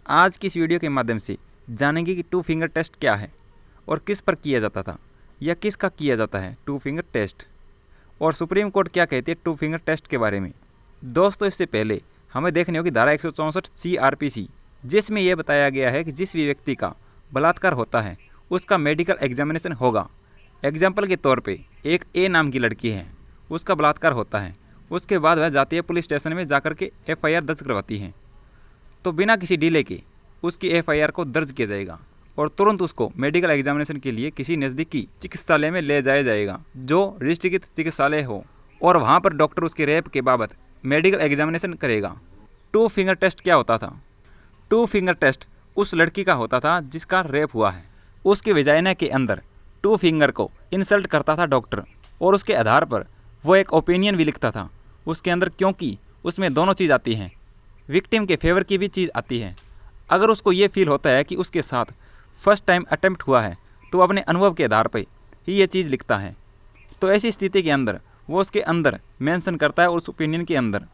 आज की इस वीडियो के माध्यम से जानेंगे कि टू फिंगर टेस्ट क्या है और किस पर किया जाता था या किसका किया जाता है टू फिंगर टेस्ट, और सुप्रीम कोर्ट क्या कहती है टू फिंगर टेस्ट के बारे में। दोस्तों, इससे पहले हमें देखनी होगी धारा 164 CRPC, जिसमें यह बताया गया है कि जिस भी व्यक्ति का बलात्कार होता है उसका मेडिकल एग्जामिनेशन होगा। एग्जाम्पल के तौर पे एक A नाम की लड़की है, उसका बलात्कार होता है, उसके बाद वह जाती है पुलिस स्टेशन में जाकर के FIR दर्ज करवाती है, तो बिना किसी डिले के उसकी FIR को दर्ज किया जाएगा और तुरंत उसको मेडिकल एग्जामिनेशन के लिए किसी नज़दीकी चिकित्सालय में ले जाया जाएगा जो रजिस्ट्रीकृत चिकित्सालय हो, और वहाँ पर डॉक्टर उसके रेप के बाबत मेडिकल एग्जामिनेशन करेगा। टू फिंगर टेस्ट क्या होता था? टू फिंगर टेस्ट उस लड़की का होता था जिसका रेप हुआ है। उसके वेजाइना के अंदर टू फिंगर को इंसल्ट करता था डॉक्टर, और उसके आधार पर वो एक ओपिनियन भी लिखता था उसके अंदर, क्योंकि उसमें दोनों चीज़ आती हैं, विक्टिम के फेवर की भी चीज़ आती है। अगर उसको ये फील होता है कि उसके साथ फर्स्ट टाइम अटेम्प्ट हुआ है तो अपने अनुभव के आधार पर ही ये चीज़ लिखता है। तो ऐसी स्थिति के अंदर वो उसके अंदर मेंशन करता है उस ओपिनियन के अंदर।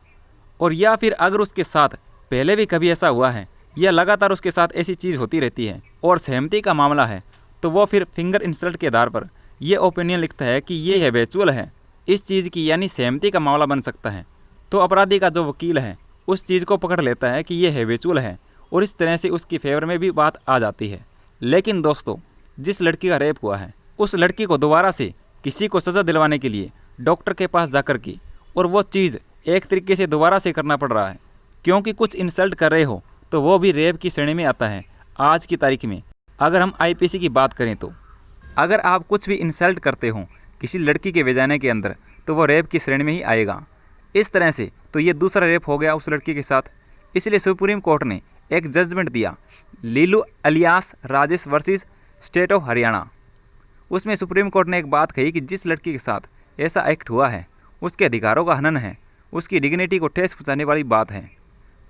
और या फिर अगर उसके साथ पहले भी कभी ऐसा हुआ है या लगातार उसके साथ ऐसी चीज़ होती रहती है और सहमति का मामला है, तो वो फिर फिंगर इंसल्ट के आधार पर ये ओपिनियन लिखता है कि ये हैबिचुअल है इस चीज़ की, यानी सहमति का मामला बन सकता है। तो अपराधी का जो वकील है उस चीज़ को पकड़ लेता है कि ये हैबिचुअल है, और इस तरह से उसकी फेवर में भी बात आ जाती है। लेकिन दोस्तों, जिस लड़की का रेप हुआ है उस लड़की को दोबारा से किसी को सज़ा दिलवाने के लिए डॉक्टर के पास जाकर के और वो चीज़ एक तरीके से दोबारा से करना पड़ रहा है, क्योंकि कुछ इंसल्ट कर रहे हो तो वो भी रेप की श्रेणी में आता है। आज की तारीख में अगर हम IPC की बात करें तो अगर आप कुछ भी इंसल्ट करते हो किसी लड़की के वेजाइना के अंदर तो वो रेप की श्रेणी में ही आएगा। इस तरह से तो ये दूसरा रेप हो गया उस लड़की के साथ। इसलिए सुप्रीम कोर्ट ने एक जजमेंट दिया, Lilu alias Rajesh versus state of Haryana. उसमें सुप्रीम कोर्ट ने एक बात कही कि जिस लड़की के साथ ऐसा एक्ट हुआ है उसके अधिकारों का हनन है, उसकी डिग्निटी को ठेस पहुँचाने वाली बात है,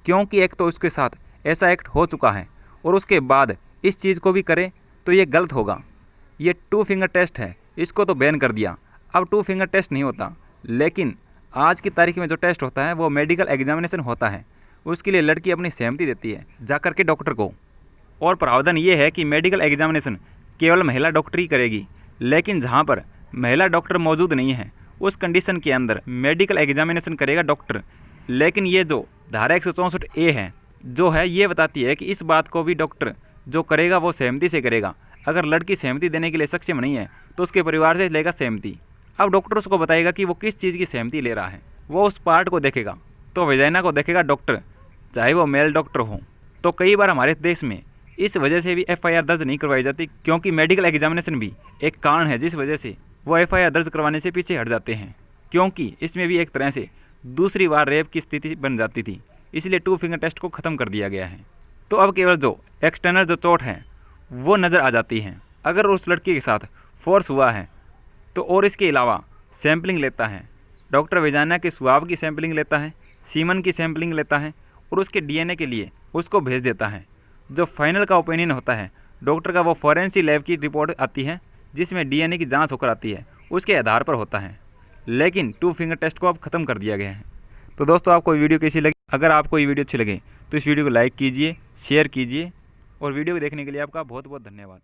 क्योंकि एक तो उसके साथ ऐसा एक्ट हो चुका है और उसके बाद इस चीज़ को भी करे तो ये गलत होगा। ये टू फिंगर टेस्ट है, इसको तो बैन कर दिया, अब टू फिंगर टेस्ट नहीं होता। लेकिन आज की तारीख में जो टेस्ट होता है वो मेडिकल एग्जामिनेशन होता है। उसके लिए लड़की अपनी सहमति देती है जाकर के डॉक्टर को, और प्रावधान ये है कि मेडिकल एग्जामिनेशन केवल महिला डॉक्टर ही करेगी। लेकिन जहाँ पर महिला डॉक्टर मौजूद नहीं है उस कंडीशन के अंदर मेडिकल एग्जामिनेशन करेगा डॉक्टर। लेकिन ये जो धारा 164A है जो है ये बताती है कि इस बात को भी डॉक्टर जो करेगा वो सहमति से करेगा। अगर लड़की सहमति देने के लिए सक्षम नहीं है तो उसके परिवार से लेगा सहमति। अब डॉक्टर उसको बताएगा कि वो किस चीज़ की सहमति ले रहा है, वो उस पार्ट को देखेगा, तो वेजाइना को देखेगा डॉक्टर, चाहे वो मेल डॉक्टर हो। तो कई बार हमारे देश में इस वजह से भी FIR दर्ज नहीं करवाई जाती, क्योंकि मेडिकल एग्जामिनेशन भी एक कारण है जिस वजह से वो FIR दर्ज करवाने से पीछे हट जाते हैं, क्योंकि इसमें भी एक तरह से दूसरी बार रेप की स्थिति बन जाती थी। इसलिए टू फिंगर टेस्ट को ख़त्म कर दिया गया है। तो अब केवल जो एक्सटर्नल जो चोट है वो नज़र आ जाती है। अगर उस लड़की के साथ फोर्स हुआ है तो और इसके अलावा सैम्पलिंग लेता है डॉक्टर, वेजाइना के स्वाब की सैम्पलिंग लेता है, सीमन की सैम्पलिंग लेता है और उसके DNA के लिए उसको भेज देता है। जो फाइनल का ओपिनियन होता है डॉक्टर का वो फॉरेंसिक लैब की रिपोर्ट आती है जिसमें DNA की जांच होकर आती है, उसके आधार पर होता है। लेकिन टू फिंगर टेस्ट को अब ख़त्म कर दिया गया है। तो दोस्तों, आपको वीडियो कैसी लगी? अगर आपको ये वीडियो अच्छी लगे तो इस वीडियो को लाइक कीजिए, शेयर कीजिए, और वीडियो को देखने के लिए आपका बहुत बहुत धन्यवाद।